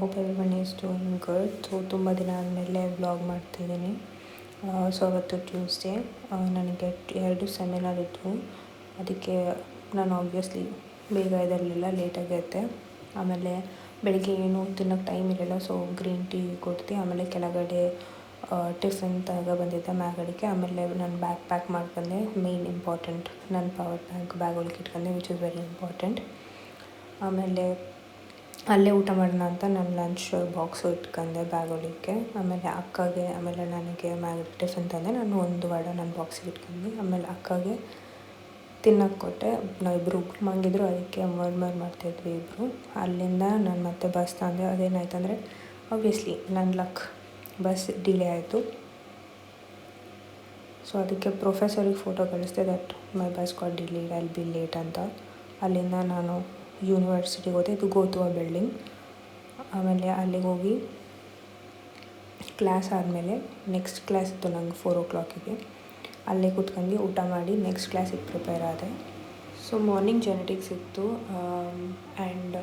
Hope everyone is doing good. So ತುಂಬ ದಿನ ಆದಮೇಲೆ ವ್ಲಾಗ್ ಮಾಡ್ತಿದ್ದೀನಿ. ಸೊ ಅವತ್ತು ಟ್ಯೂಸ್ಡೇ ನನಗೆ 2 ಸೆಮಿನಾರ್ ಇದ್ದವು. ಅದಕ್ಕೆ ನಾನು ಆಬ್ವಿಯಸ್ಲಿ ಬೇಗ ಇರಲಿಲ್ಲ, ಲೇಟಾಗಿ ಎದ್ದೆ. ಆಮೇಲೆ ಬೆಳಗ್ಗೆ ಏನು ತಿನ್ನೋಕ್ಕೆ ಟೈಮ್ ಇರಲಿಲ್ಲ, ಸೊ ಗ್ರೀನ್ ಟೀ ಕೊಡ್ತು. ಆಮೇಲೆ ಕೆಳಗಡೆ ಟಿಫಿನ್ ತಗ ಬಂದಿದ್ದೆ ಮ್ಯಾಗಡಿಗೆ. ಆಮೇಲೆ ನಾನು ಬ್ಯಾಗ್ ಪ್ಯಾಕ್ ಮಾಡ್ಕೊಂಡೆ. ಮೇನ್ ಇಂಪಾರ್ಟೆಂಟ್ ನನ್ನ ಪವರ್ ಬ್ಯಾಗ್ ಒಳಗೆ ಇಟ್ಕೊಂಡೆ, ವಿಚ್ ಇಸ್ ವೆರಿ ಇಂಪಾರ್ಟೆಂಟ್. ಆಮೇಲೆ ಅಲ್ಲೇ ಊಟ ಮಾಡೋಣ ಅಂತ ನಾನು ಲಂಚ್ ಬಾಕ್ಸು ಇಟ್ಕೊಂಡೆ ಬ್ಯಾಗ್ ಒಳಗೆ. ಆಮೇಲೆ ಅಕ್ಕಗೆ ಆಮೇಲೆ ನನಗೆ ಮ್ಯಾಗಡಿ ಟಿಫಿನ್ ತಂದೆ. ನಾನು ಒಂದು ವಡೆ ನನ್ನ ಬಾಕ್ಸಿಗೆ ಇಟ್ಕೊಂಡೆ. ಆಮೇಲೆ ಅಕ್ಕಗೆ ತಿನ್ನೋಕ್ಕೆ ಕೊಟ್ಟೆ. ನಾವಿಬ್ಬರು ಮಂಗಿದ್ರು, ಅದಕ್ಕೆ ಮರ್ಮರ್ ಮಾಡ್ತಾಯಿದ್ವಿ ಇಬ್ಬರು. ಅಲ್ಲಿಂದ ನಾನು ಮತ್ತೆ ಬಸ್ ತಂದೆ. ಅದೇನಾಯ್ತಂದರೆ ಆಬ್ವಿಯಸ್ಲಿ ನನ್ನ ಲಕ್, ಬಸ್ ಡಿಲೇ ಆಯಿತು. ಸೊ ಅದಕ್ಕೆ ಪ್ರೊಫೆಸರಿಗೆ ಫೋಟೋ ಕಳಿಸ್ದೆ that my bus got delayed, I will be late ಅಂತ. ಅಲ್ಲಿಂದ ನಾನು ಯೂನಿವರ್ಸಿಟಿಗೆ ಹೋದೆ. ಇದು ಗೋತುವ ಬಿಲ್ಡಿಂಗ್. ಆಮೇಲೆ ಅಲ್ಲಿಗೆ ಹೋಗಿ ಕ್ಲಾಸ್ ಆದಮೇಲೆ ನೆಕ್ಸ್ಟ್ ಕ್ಲಾಸ್ ಇತ್ತು ನಂಗೆ 4 o'clock. ಅಲ್ಲೇ ಕೂತ್ಕೊಂಡು ಊಟ ಮಾಡಿ ನೆಕ್ಸ್ಟ್ ಕ್ಲಾಸಿಗೆ ಪ್ರಿಪೇರ್ ಆದೆ. ಸೊ ಮಾರ್ನಿಂಗ್ ಜೆನೆಟಿಕ್ಸ್ ಇತ್ತು. ಆ್ಯಂಡ್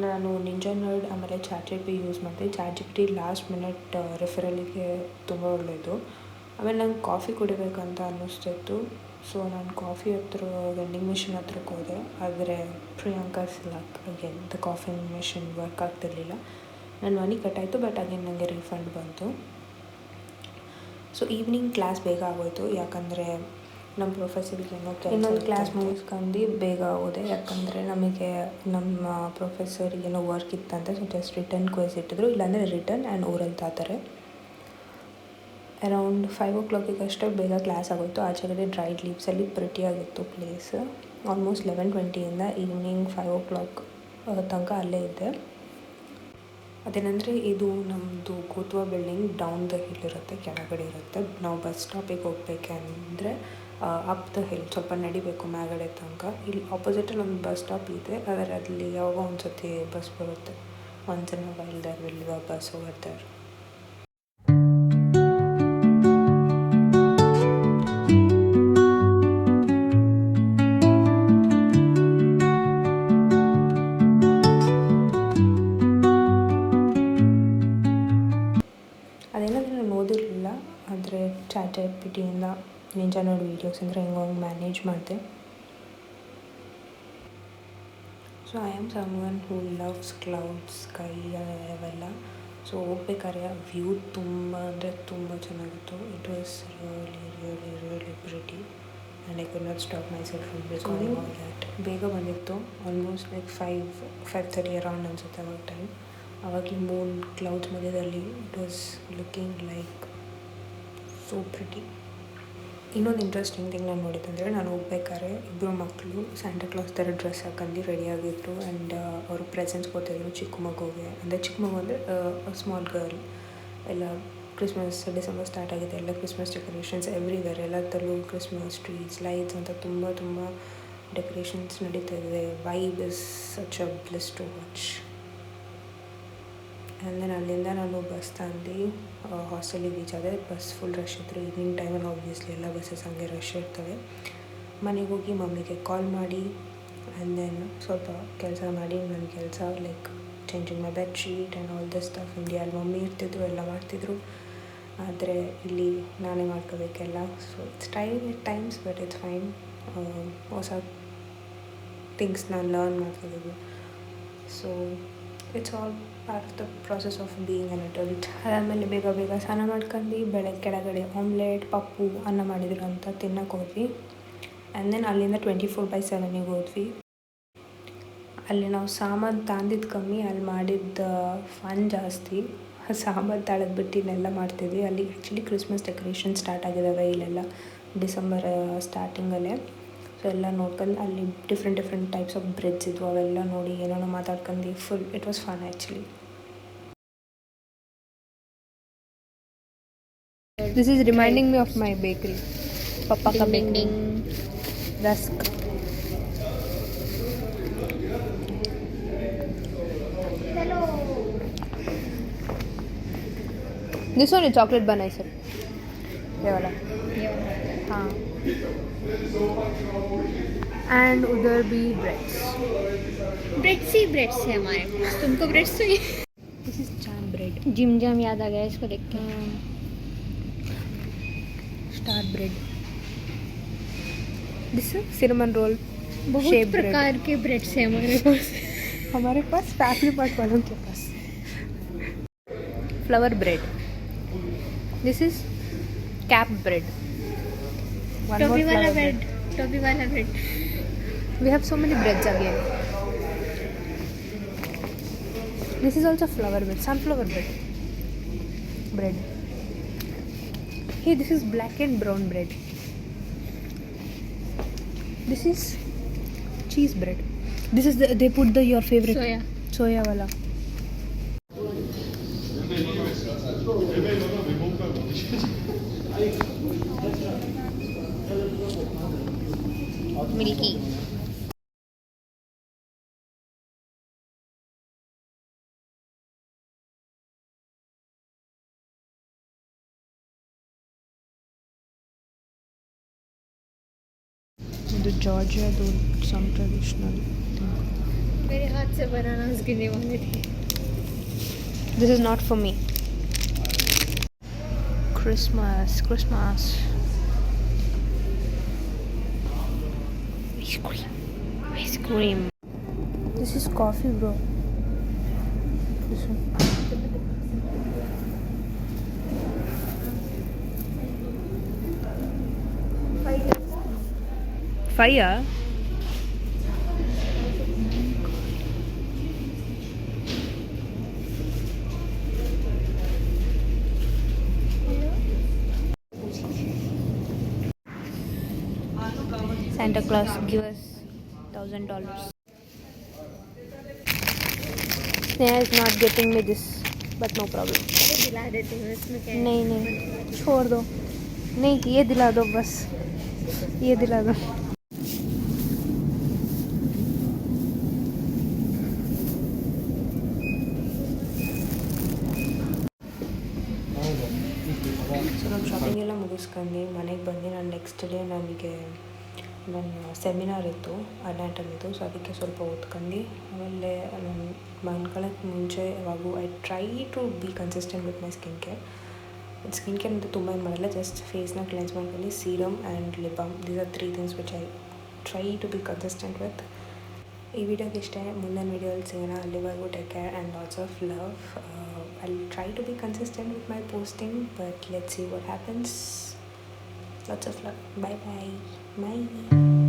ನಾನು ನಿಂಜಾ ನರ್ಡ್ ಆಮೇಲೆ ಚಾಟ್ಜಿಪಿಟಿ ಯೂಸ್ ಮಾಡಿದೆ. ಚಾಟ್ಜಿಪಿಟಿ ಲಾಸ್ಟ್ ಮಿನಿಟ್ ರೆಫರಲಿಗೆ ತುಂಬ ಒಳ್ಳೆಯದು. ಆಮೇಲೆ ನಂಗೆ ಕಾಫಿ ಕುಡಿಬೇಕಂತ ಅನ್ನಿಸ್ತಿತ್ತು. ಸೊ ನಾನು ಕಾಫಿ ಹತ್ರ ವೆಂಡಿಂಗ್ ಮಿಷಿನ್ ಹತ್ರಕ್ಕೆ ಹೋದೆ. ಆದರೆ ಪ್ರಿಯಾಂಕಾ ಸಿಲಾಕ್ again the coffee machine work ಆಗ್ತಿರ್ಲಿಲ್ಲ. ನನ್ನ ಮನಿ ಕಟ್ಟಾಯಿತು, ಬಟ್ ಅಗೇನ್ ನನಗೆ ರೀಫಂಡ್ ಬಂತು. ಸೊ ಈವ್ನಿಂಗ್ ಕ್ಲಾಸ್ ಬೇಗ ಆಗೋಯಿತು, ಯಾಕಂದರೆ ನಮ್ಮ ಪ್ರೊಫೆಸರ್ಗೆ ಇನ್ನೊಂದು ಕ್ಲಾಸ್ ಮುಗಿಸ್ಕೊಂಡು ಬೇಗ ಹೋದೆ. ಯಾಕಂದರೆ ನಮಗೆ ನಮ್ಮ ಪ್ರೊಫೆಸರ್ಗೇನೋ ವರ್ಕ್ ಇತ್ತಂತೆ. ಸೊ ಜಸ್ಟ್ ರಿಟರ್ನ್ ಕ್ವಿಝ್ ಇಟ್ಟಿದ್ರು, ಇಲ್ಲಾಂದರೆ ರಿಟರ್ನ್ ಆ್ಯಂಡ್ ಓರಲ್ ತಾತಾರೆ. ಅರೌಂಡ್ 5 o'clock ಅಷ್ಟೇ ಬೇಗ ಕ್ಲಾಸ್ ಆಗೋಯಿತು. ಆಚೆಗಡೆ ಡ್ರೈಡ್ ಲೀವ್ಸಲ್ಲಿ ಪ್ರಿಟಿಯಾಗಿತ್ತು ಪ್ಲೇಸ್. ಆಲ್ಮೋಸ್ಟ್ 11:20 ಈವ್ನಿಂಗ್ 5 o'clock ತನಕ ಅಲ್ಲೇ ಇದ್ದೆ. ಅದೇನೆಂದರೆ ಇದು ನಮ್ಮದು ಗೋತುವ ಬಿಲ್ಡಿಂಗ್ ಡೌನ್ ದ ಹಿಲ್ ಇರುತ್ತೆ, ಕೆಳಗಡೆ ಇರುತ್ತೆ. ನಾವು ಬಸ್ ಸ್ಟಾಪಿಗೆ ಹೋಗ್ಬೇಕಂದ್ರೆ ಅಪ್ ದ ಹಿಲ್ ಸ್ವಲ್ಪ ನಡಿಬೇಕು ಮ್ಯಾಗಡೆ ತನಕ. ಇಲ್ಲಿ ಆಪೋಸಿಟಲ್ಲಿ ಒಂದು ಬಸ್ ಸ್ಟಾಪ್ ಇದೆ, ಆದರೆ ಅಲ್ಲಿ ಯಾವಾಗ ಒಂದು ಸತಿ ಬಸ್ ಬರುತ್ತೆ. Once in a while there will be a bus over there. ಅದೇನಂದರೆ ನಾನು ಓದಿರಲಿಲ್ಲ, ಆದರೆ ಚಾಟ್ಜಿಪಿಟಿಯಿಂದ ನಿಂಜಾ ನರ್ಡ್ ವೀಡಿಯೋಸ್ ಅಂದರೆ ಹೆಂಗೆ ಮ್ಯಾನೇಜ್ ಮಾಡಿದೆ. So I am someone who loves clouds, sky ಅವೆಲ್ಲ. ಸೊ ಹೋಗ್ಬೇಕಾದ್ರೆ ವ್ಯೂ ತುಂಬ ಅಂದರೆ ತುಂಬ ಚೆನ್ನಾಗಿತ್ತು. It was really pretty and I could not stop my self from recording all that. ಬೇಗ ಬಂದಿತ್ತು, ಆಲ್ಮೋಸ್ಟ್ ಲೈಕ್ 5:30 ಅರೌಂಡ್ ಅನಿಸುತ್ತೆ ಅವಾಗ ಟೈಮ್. ಆವಾಗ ಈ ಮೂನ್ ಕ್ಲೌಡ್ಸ್ ಮಧ್ಯದಲ್ಲಿ it was looking like so pretty. ಇನ್ನೊಂದು ಇಂಟ್ರೆಸ್ಟಿಂಗ್ ಥಿಂಗ್ ನಾನು ನೋಡಿದ್ದಂದರೆ, ನಾನು ಹೋಗ್ಬೇಕಾದ್ರೆ ಇಬ್ಬರು ಮಕ್ಕಳು ಸ್ಯಾಂಟಾ ಕ್ಲಾಸ್ ಥರ ಡ್ರೆಸ್ ಹಾಕೊಂಡು ರೆಡಿಯಾಗಿದ್ರು. ಆ್ಯಂಡ್ ಅವರು ಪ್ರೆಸೆಂಟ್ಸ್ ಕೊಡ್ತಾಯಿದ್ರು ಚಿಕ್ಕ ಮಗುಗೆ. ಅಂದರೆ ಚಿಕ್ಕ ಮಗು ಅಂದರೆ ಸ್ಮಾಲ್ ಗರ್ಲ್. ಎಲ್ಲ ಕ್ರಿಸ್ಮಸ್ ಡಿಸೆಂಬರ್ ಸ್ಟಾರ್ಟ್ ಆಗಿದೆ, ಎಲ್ಲ ಕ್ರಿಸ್ಮಸ್ ಡೆಕೋರೇಷನ್ಸ್ ಎವ್ರಿವೇರ್. ಎಲ್ಲದರಲ್ಲೂ ಕ್ರಿಸ್ಮಸ್ ಟ್ರೀಸ್, ಲೈಟ್ಸ್ ಅಂತ ತುಂಬ ಡೆಕೋರೇಷನ್ಸ್ ನಡೀತಾ ಇದೆ. Vibe is such a bliss to watch. And then ಅಲ್ಲಿಂದ ನಾನು ಬಸ್ ತಂದು ಹಾಸ್ಟೆಲಿಗೆ ರೀಚ್ ಆದೆ. ಬಸ್ ಫುಲ್ ರಶ್ ಇತ್ತು. ಈವ್ನಿಂಗ್ ಟೈಮಲ್ಲಿ ಆಬ್ವಿಯಸ್ಲಿ ಎಲ್ಲ ಬಸ್ಸಸ್ ಹಂಗೆ ರಶ್ ಇರ್ತವೆ. ಮನೆಗೆ ಹೋಗಿ ಮಮ್ಮಿಗೆ ಕಾಲ್ ಮಾಡಿ ಆ್ಯಂಡ್ ದೆನ್ ಸ್ವಲ್ಪ ಕೆಲಸ ಮಾಡಿ, ನನ್ನ ಕೆಲಸ like changing my bed sheet and all this stuff. ಇಂಡಿಯಲ್ಲಿ ಮಮ್ಮಿ ಇರ್ತಿದ್ರು, ಎಲ್ಲ ಮಾಡ್ತಿದ್ರು. ಆದರೆ ಇಲ್ಲಿ ನಾನೇ ಮಾಡ್ಕೋಬೇಕೆಲ್ಲ. So it's times but it's fine. ಹೊಸ ಥಿಂಗ್ಸ್ ನಾನು ಲರ್ನ್ ಮಾಡ್ತಿದ್ದೀವಿ. So it's all part of the process of being an adult. ಆಮೇಲೆ ಬೇಗ ಸ್ನಾನ ಮಾಡ್ಕೊಂಡು ಬೆಳಗ್ಗೆ ಕೆಳಗಡೆ ಆಮ್ಲೆಟ್, ಪಪ್ಪು, ಅನ್ನ ಮಾಡಿದ್ರು ಅಂತ ತಿನ್ನೋಕೆ ಹೋದ್ವಿ. ಆ್ಯಂಡ್ ದೆನ್ ಅಲ್ಲಿಂದ 24/7 ಹೋದ್ವಿ. ಅಲ್ಲಿ ನಾವು ಸಾಮಾನು ತಂದಿದ್ದು ಕಮ್ಮಿ, ಅಲ್ಲಿ ಮಾಡಿದ್ದ ಫನ್ ಜಾಸ್ತಿ. ಸಾಮಾನು ತಾಳೋದು ಬಿಟ್ಟು ಇನ್ನೆಲ್ಲ ಮಾಡ್ತಿದ್ವಿ. ಅಲ್ಲಿ ಆ್ಯಕ್ಚುಲಿ ಕ್ರಿಸ್ಮಸ್ ಡೆಕೋರೇಷನ್ ಸ್ಟಾರ್ಟ್ ಆಗಿದ್ದಾವೆ ಇಲ್ಲೆಲ್ಲ ಡಿಸೆಂಬರ್ ಸ್ಟಾರ್ಟಿಂಗಲ್ಲೇ. ಸೊ ಎಲ್ಲ ನೋಡ್ಕೊಂಡು ಅಲ್ಲಿ ಡಿಫ್ರೆಂಟ್ ಟೈಪ್ಸ್ ಆಫ್ ಬ್ರೆಡ್ಸ್ ಇದ್ವು, ಅವೆಲ್ಲ ನೋಡಿ ಏನೇನೋ ಮಾತಾಡ್ಕೊಂಡು full it was fun actually. This is reminding me of my bakery, Papa ka bakery. Rusk. Hello. This one is chocolate bun, I said. ये वाला. हाँ. And उधर भी ब्रेड्स. ब्रेड्स है हमारे पास. तुमको ब्रेड्स चाहिए? जिम जम याद आ गया इसको देख के. Star bread. This is cinnamon roll. बहुत Shape bread. प्रकार के ब्रेड्स हैं हमारे पास. हमारे पास फैमिली पार्ट वालों के पास flower bread. This is cap bread. Toffee वाला ब्रेड. टॉफी वाला bread. We have so many breads again. This is also flower bread, sunflower bread. Hey, this is black and brown bread. This is cheese bread. This is they put your favorite soya wala. Milky. The Georgia do some traditional thing. मेरे हाथ से bananas गिरने वाले थे. This is not for me. Christmas. Ice cream. This is coffee, bro. This one. Fire. Santa Claus give us $1,000. Sneha is not getting me this, but no problem. दिला देती हूँ इसमें क्या है? नहीं छोड़ दो. नहीं ये दिला दो बस. ये दिला दो. ಸೊ ನಮ್ಮ ಶಾಪಿಂಗ್ ಎಲ್ಲ ಮುಗಿಸ್ಕೊಂಡು ಮನೆಗೆ ಬಂದು ನಾನು ನೆಕ್ಸ್ಟ್ ಡೇ ನನಗೆ ನನ್ನ ಸೆಮಿನಾರ್ ಇತ್ತು ಅನಾಟಮಿದು. ಸೊ ಅದಕ್ಕೆ ಸ್ವಲ್ಪ ಓದ್ಕೊಂಡು ಆಮೇಲೆ ನಾನು ಮನ್ಕೊಳ್ಳೋಕ್ಕೆ ಮುಂಚೆ ಯಾವಾಗೂ I try to be consistent with my skin care ಅಂತ ತುಂಬ ಏನು ಮಾಡಲ್ಲ. ಜಸ್ಟ್ ಫೇಸ್ನ ಕ್ಲೆನ್ಸ್ ಮಾಡ್ಕೊಂಡು serum and lip balm. These are 3 things which I try to be consistent with. ಈ ವಿಡಿಯೋಗೆ ಇಷ್ಟೇ. ಮುಂದಿನ ವಿಡಿಯೋಲ್ಲಿ ಸಿಗೋಣ. ಅಲ್ಲಿವರೆಗೂ take care and lots of love. I'll try to be consistent with my posting, but let's see what happens. Lots of love. Bye.